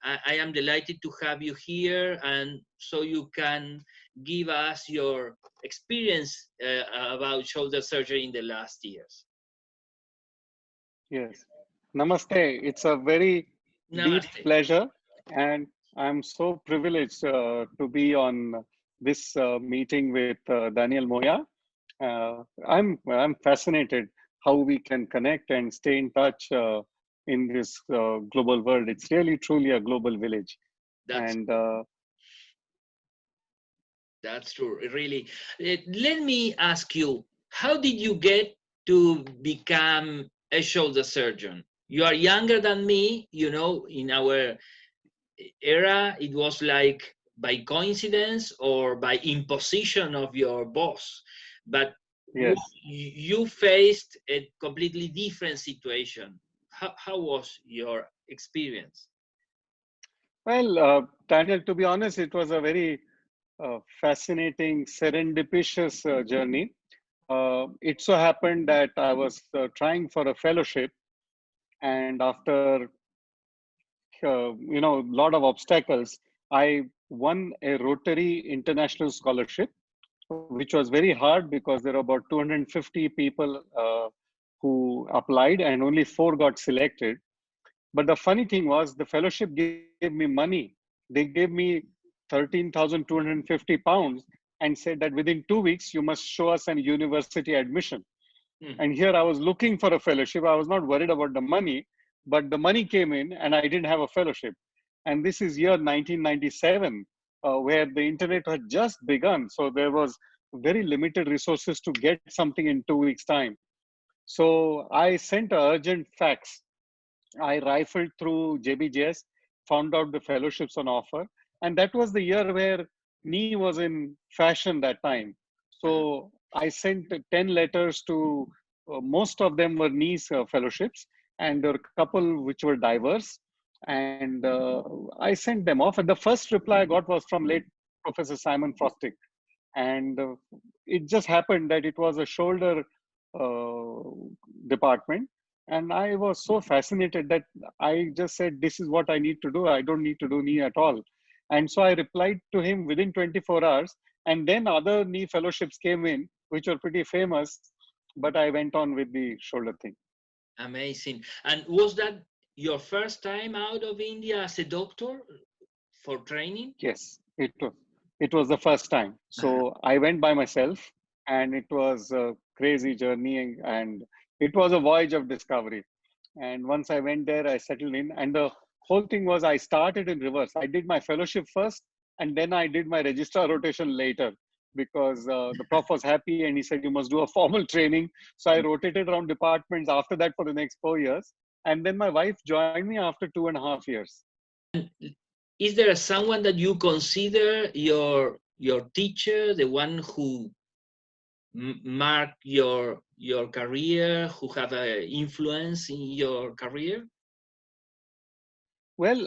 I am delighted to have you here, and so you can give us your experience about shoulder surgery in the last years. Yes. Namaste. It's a very deep Namaste. pleasure, and I'm so privileged to be on this meeting with Daniel Moya. I'm fascinated how we can connect and stay in touch in this global world. It's really truly a global village, That's and That's true, really. Let me ask you, how did you get to become a shoulder surgeon? You are younger than me, you know, in our era, it was like by coincidence or by imposition of your boss. But yes. you faced a completely different situation. How was your experience? Well, Daniel, to be honest, it was a very fascinating, serendipitous journey. It so happened that I was trying for a fellowship, and after a lot of obstacles, I won a Rotary International Scholarship, which was very hard because there were about 250 people who applied, and only 4 got selected. But the funny thing was, the fellowship gave me money. They gave me 13,250 pounds and said that within 2 weeks, you must show us an university admission. Hmm. And here I was looking for a fellowship. I was not worried about the money, but the money came in and I didn't have a fellowship. And this is year 1997, where the internet had just begun. So there was very limited resources to get something in 2 weeks' time. So I sent an urgent fax. I rifled through JBJS, found out the fellowships on offer. And that was the year where knee was in fashion that time. Uh-huh. So I sent 10 letters to, most of them were knees fellowships, and there were a couple which were diverse. And I sent them off. And the first reply I got was from late Professor Simon Frostic. And it just happened that it was a shoulder uh, department. And I was so fascinated that I just said, this is what I need to do. I don't need to do knee at all. And so I replied to him within 24 hours. And then other knee fellowships came in, which were pretty famous. But I went on with the shoulder thing. Amazing. And was that your first time out of India as a doctor for training? Yes, it was the first time. Uh-huh. So I went by myself, and it was a crazy journey, and it was a voyage of discovery. And once I went there, I settled in, and the whole thing was I started in reverse. I did my fellowship first, and then I did my registrar rotation later because the prof was happy and he said you must do a formal training. So I rotated around departments after that for the next 4 years, and then my wife joined me after 2.5 years. And is there someone that you consider your teacher, the one who marked your career, who have an influence in your career? Well,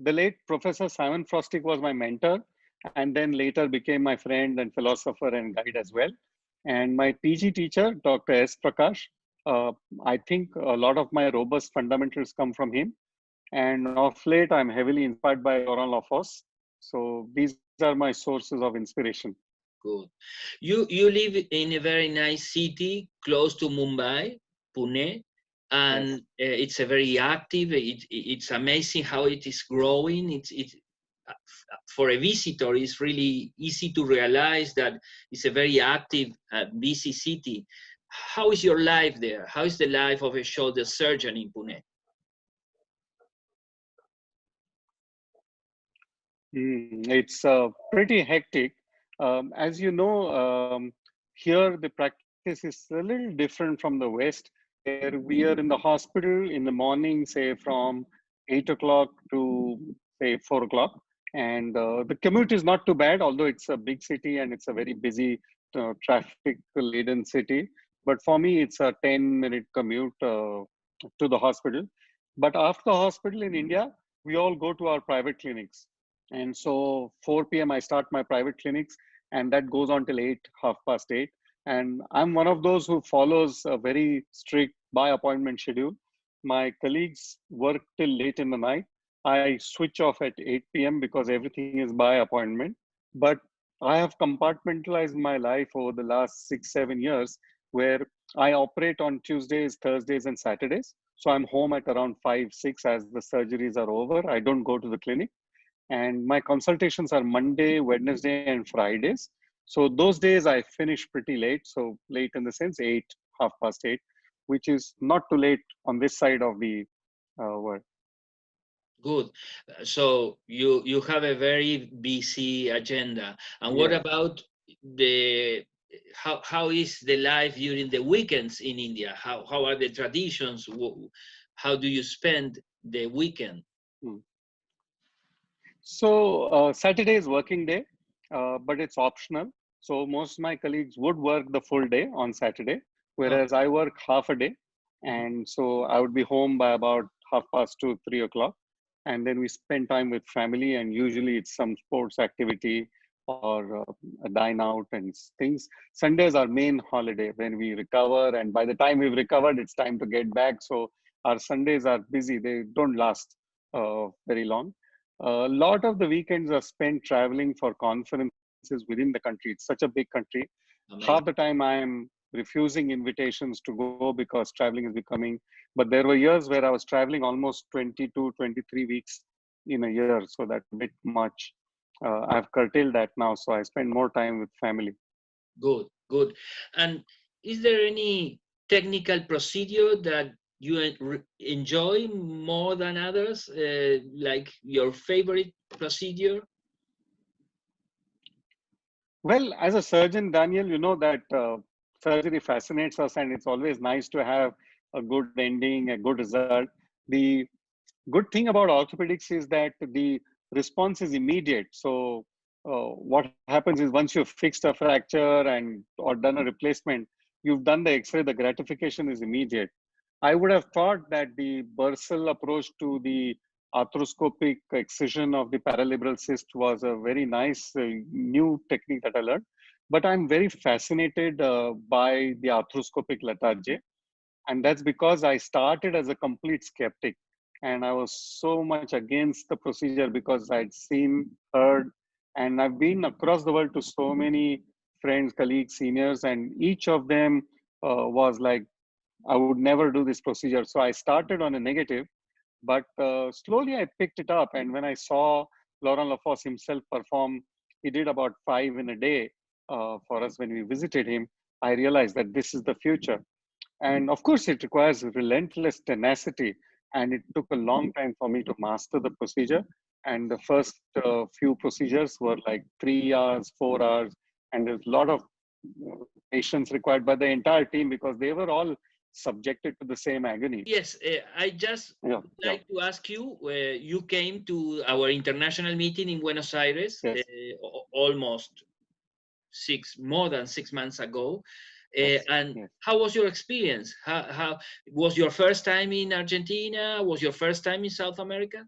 the late Professor Simon Frostic was my mentor, and then later became my friend and philosopher and guide as well. And my PG teacher, Dr. S. Prakash, uh, I think a lot of my robust fundamentals come from him. And of late, I'm heavily inspired by Laurent Lafosse. So these are my sources of inspiration. Good. You live in a very nice city close to Mumbai, Pune, and Yes. it's a very active. It's amazing how it is growing. It's for a visitor, it's really easy to realize that it's a very active, busy city. How is your life there? How is the life of a shoulder surgeon in Pune? It's pretty hectic. As you know, here the practice is a little different from the West, where we are in the hospital in the morning, say from 8 o'clock to say 4 o'clock. And the commute is not too bad, although it's a big city and it's a very busy, traffic laden city. But for me, it's a 10-minute commute to the hospital. But after the hospital in India, we all go to our private clinics. And so 4 p.m. I start my private clinics, and that goes on till 8, half past 8. And I'm one of those who follows a very strict by appointment schedule. My colleagues work till late in the night. I switch off at 8 p.m. because everything is by appointment. But I have compartmentalized my life over the last 6, 7 years where I operate on Tuesdays, Thursdays, and Saturdays. So I'm home at around 5, 6 as the surgeries are over. I don't go to the clinic. And my consultations are Monday, Wednesday, and Fridays. So those days I finish pretty late. So late in the sense 8, 8:30, which is not too late on this side of the world. Good. So you have a very busy agenda. And what Yeah. about the how is the life during the weekends in India? How are the traditions? How do you spend the weekend? Hmm. So Saturday is working day, but it's optional. So most of my colleagues would work the full day on Saturday, whereas Okay. I work half a day. Mhm. And so I would be home by about 2:30, 3 o'clock. And then we spend time with family, and usually it's some sports activity or a dine out and things. Sundays are main holiday when we recover. And by the time we've recovered, it's time to get back. So our Sundays are busy. They don't last very long. A lot of the weekends are spent traveling for conferences within the country. It's such a big country. Half the Amazing. time I'm refusing invitations to go because traveling is becoming, but there were years where I was traveling almost 22, 23 weeks in a year. So that's a bit much. I've curtailed that now. So I spend more time with family. Good, good. And is there any technical procedure that you enjoy more than others? Like your favorite procedure? Well, as a surgeon, Daniel, you know that surgery fascinates us, and it's always nice to have a good ending, a good result. The good thing about orthopedics is that the response is immediate. So what happens is once you've fixed a fracture and or done a replacement, you've done the X-ray. The gratification is immediate. I would have thought that the bursal approach to the arthroscopic excision of the paralibral cyst was a very nice new technique that I learned. But I'm very fascinated by the arthroscopic Latarjet, and that's because I started as a complete skeptic, and I was so much against the procedure because I'd seen, heard, and I've been across the world to so many friends, colleagues, seniors, and each of them was like, I would never do this procedure. So I started on a negative, but slowly I picked it up. And when I saw Laurent Lafosse himself perform, he did about 5 in a day for us when we visited him. I realized that this is the future. And of course, it requires relentless tenacity. And it took a long time for me to master the procedure. And the first few procedures were like 3 hours, 4 hours. And there's a lot of patience required by the entire team because they were all subjected to the same agony. Yes, I just Yeah, yeah, like to ask you, you came to our international meeting in Buenos Aires yes, almost more than 6 months ago. yes, And yes. how was your experience? How was your first time in Argentina? Was your first time in South America?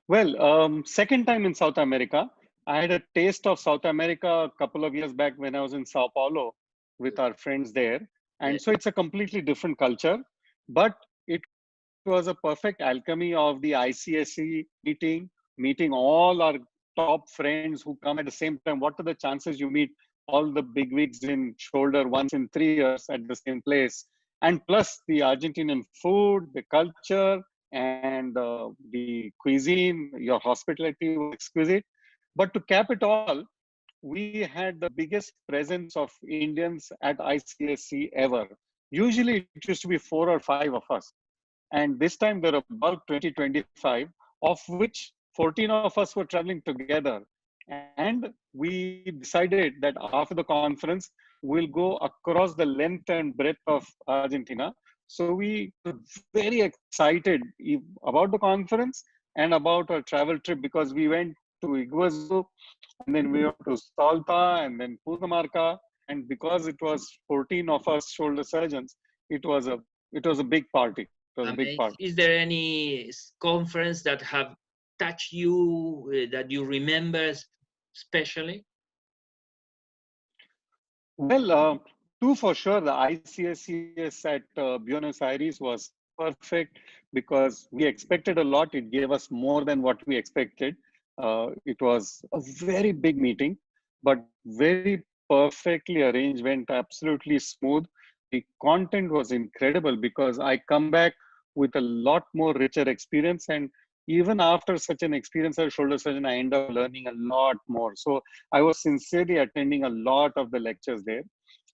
Well, second time in South America. I had a taste of South America a couple of years back when I was in Sao Paulo with our friends there. Yeah. And so it's a completely different culture, but it was a perfect alchemy of the ICSC meeting all our top friends who come at the same time. What are the chances you meet all the bigwigs in shoulder once in 3 years at the same place? And plus the Argentinian food, the culture, and the cuisine, your hospitality was exquisite. But to cap it all, we had the biggest presence of Indians at ICSC ever. Usually it used to be 4 or 5 of us. And this time there are about 20, 25, of which 14 of us were traveling together. And we decided that after the conference, we'll go across the length and breadth of Argentina. So we were very excited about the conference and about our travel trip because we went to Iguazu and then we went to Salta and then Punamarca. And because it was 14 of us shoulder surgeons, it was a big party. It was a big Amazing. party. Is there any conference that have touched you that you remember especially? Well, two for sure. The ICSCS at Buenos Aires was perfect because we expected a lot. It gave us more than what we expected. It was a very big meeting, but very perfectly arranged, went absolutely smooth. The content was incredible because I come back with a lot more richer experience. And even after such an experience as a shoulder surgeon, I end up learning a lot more. So I was sincerely attending a lot of the lectures there,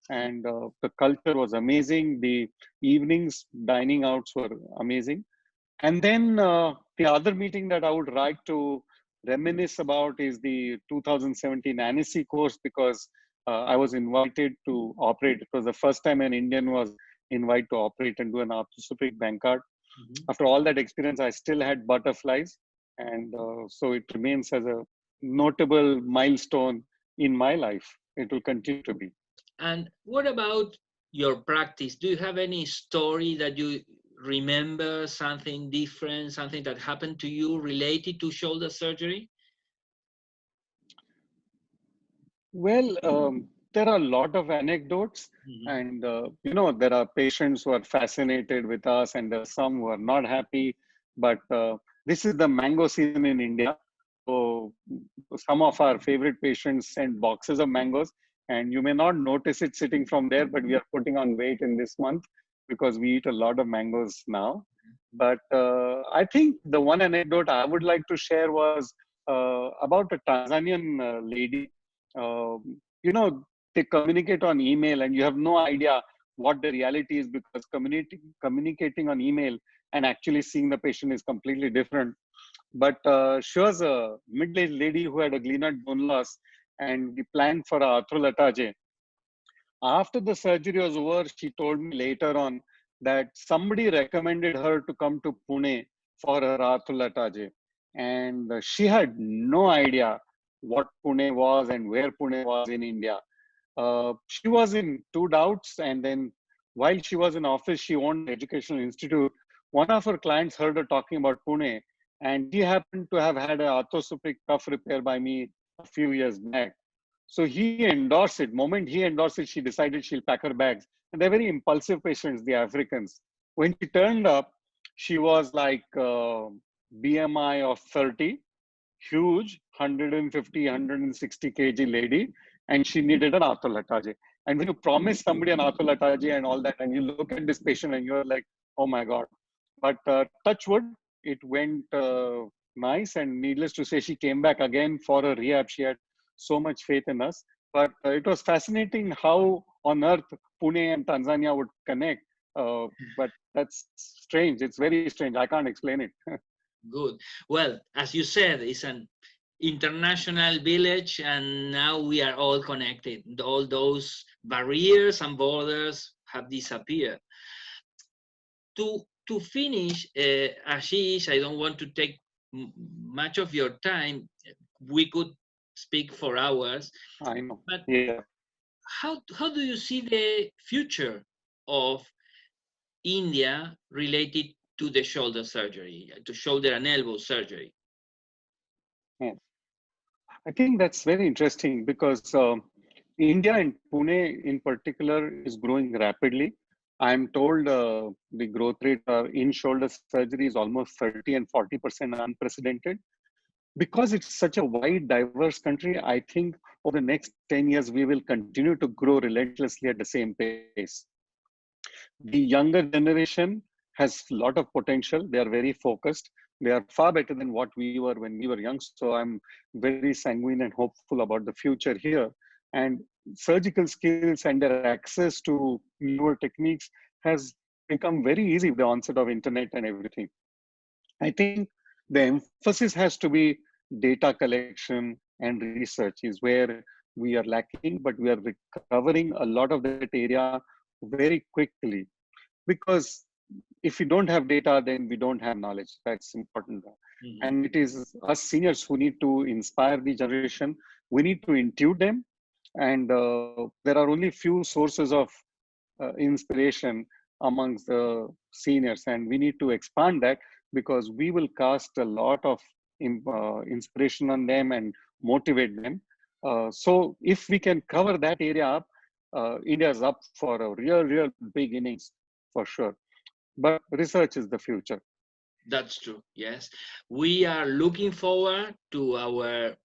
and the culture was amazing. The evenings dining outs were amazing. And then the other meeting that I would like to reminisce about is the 2017 NSC course, because I was invited to operate. It was the first time an Indian was invited to operate and do an arthroscopic bankart. Mhm. After all that experience, I still had butterflies. And so it remains as a notable milestone in my life. It will continue to be. And what about your practice? Do you have any story that you remember, something different, something that happened to you related to shoulder surgery? Well, there are a lot of anecdotes, Mhm. and there are patients who are fascinated with us, and there are some who are not happy. But this is the mango season in India, so some of our favorite patients send boxes of mangoes, and you may not notice it sitting from there, but we are putting on weight in this month because we eat a lot of mangoes now. But I think the one anecdote I would like to share was about a Tanzanian lady. They communicate on email, and you have no idea what the reality is because communicating on email and actually seeing the patient is completely different. But she was a middle-aged lady who had a glenoid bone loss, and we planned for a Latarjet. After the surgery was over, she told me later on that somebody recommended her to come to Pune for her Latarjet. And she had no idea what Pune was and where Pune was in India. She was in two doubts, and then while she was in office, she owned an educational institute. One of her clients heard her talking about Pune, and he happened to have had an arthroscopic cuff repair by me a few years back. So he endorsed it. Moment he endorsed it, she decided she'll pack her bags. And they're very impulsive patients, the Africans. When she turned up, she was like BMI of 30, huge, 150, 160 kg lady, and she needed an arthrolataje. And when you promise somebody an arthrolataje and all that, and you look at this patient and you're like, oh my God. But touch wood, it went nice. And needless to say, she came back again for a rehab. She had so much faith in us. But it was fascinating how on earth Pune and Tanzania would connect. But that's strange. It's very strange. I can't explain it. Good. Well, as you said, it's an international village, and now we are all connected. All those barriers and borders have disappeared. To finish, Ashish, I don't want to take much of your time. We could speak for hours, I know. but Yeah. how do you see the future of India related to the shoulder surgery, to shoulder and elbow surgery? Yeah. I think that's very interesting because India and Pune in particular is growing rapidly. I'm told the growth rate in shoulder surgery is almost 30 and 40% unprecedented. Because it's such a wide, diverse country, I think over the next 10 years, we will continue to grow relentlessly at the same pace. The younger generation has a lot of potential. They are very focused. They are far better than what we were when we were young. So I'm very sanguine and hopeful about the future here. And surgical skills and their access to newer techniques has become very easy with the onset of internet and everything. I think the emphasis has to be data collection and research is where we are lacking, but we are recovering a lot of that area very quickly because if we don't have data, then we don't have knowledge. That's important. Mhm. And it is us seniors who need to inspire the generation. We need to intuit them. And there are only few sources of inspiration amongst the seniors. And we need to expand that because we will cast a lot of inspiration on them and motivate them. So if we can cover that area up, India is up for a real big innings for sure. but research is the future. That's true. Yes. We are looking forward to our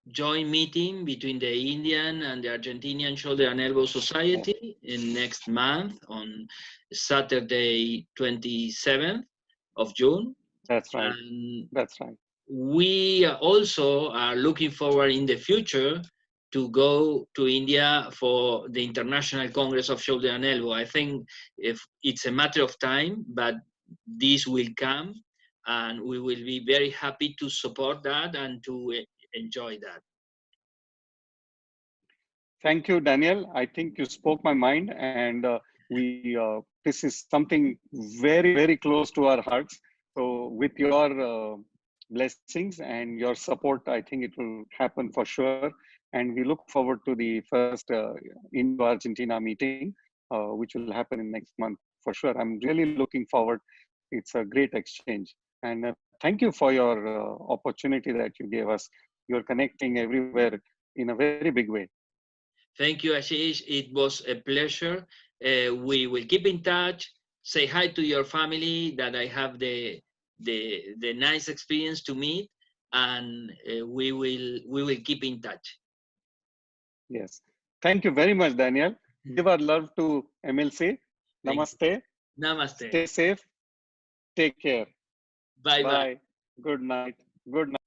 joint meeting between the Indian and the Argentinian Shoulder and Elbow Society in next month on Saturday, 27th of June. That's right. And That's right. we also are looking forward in the future to go to India for the International Congress of Shoulder and Elbow. I think if it's a matter of time, but this will come, and we will be very happy to support that and to enjoy that. Thank you, Daniel. I think you spoke my mind, and this is something very, very close to our hearts. So, with your blessings and your support, I think it will happen for sure. And we look forward to the first Indo-Argentina meeting, which will happen in next month for sure. I'm really looking forward. It's a great exchange, and thank you for your opportunity that you gave us. You're connecting everywhere in a very big way. Thank you, Ashish. It was a pleasure. We will keep in touch. Say hi to your family that I have the nice experience to meet, and we will keep in touch. Yes. Thank you very much, Daniel. Give our love to MLC. Namaste. Namaste. Stay safe. Take care. Bye bye. Bye. Good night. Good night.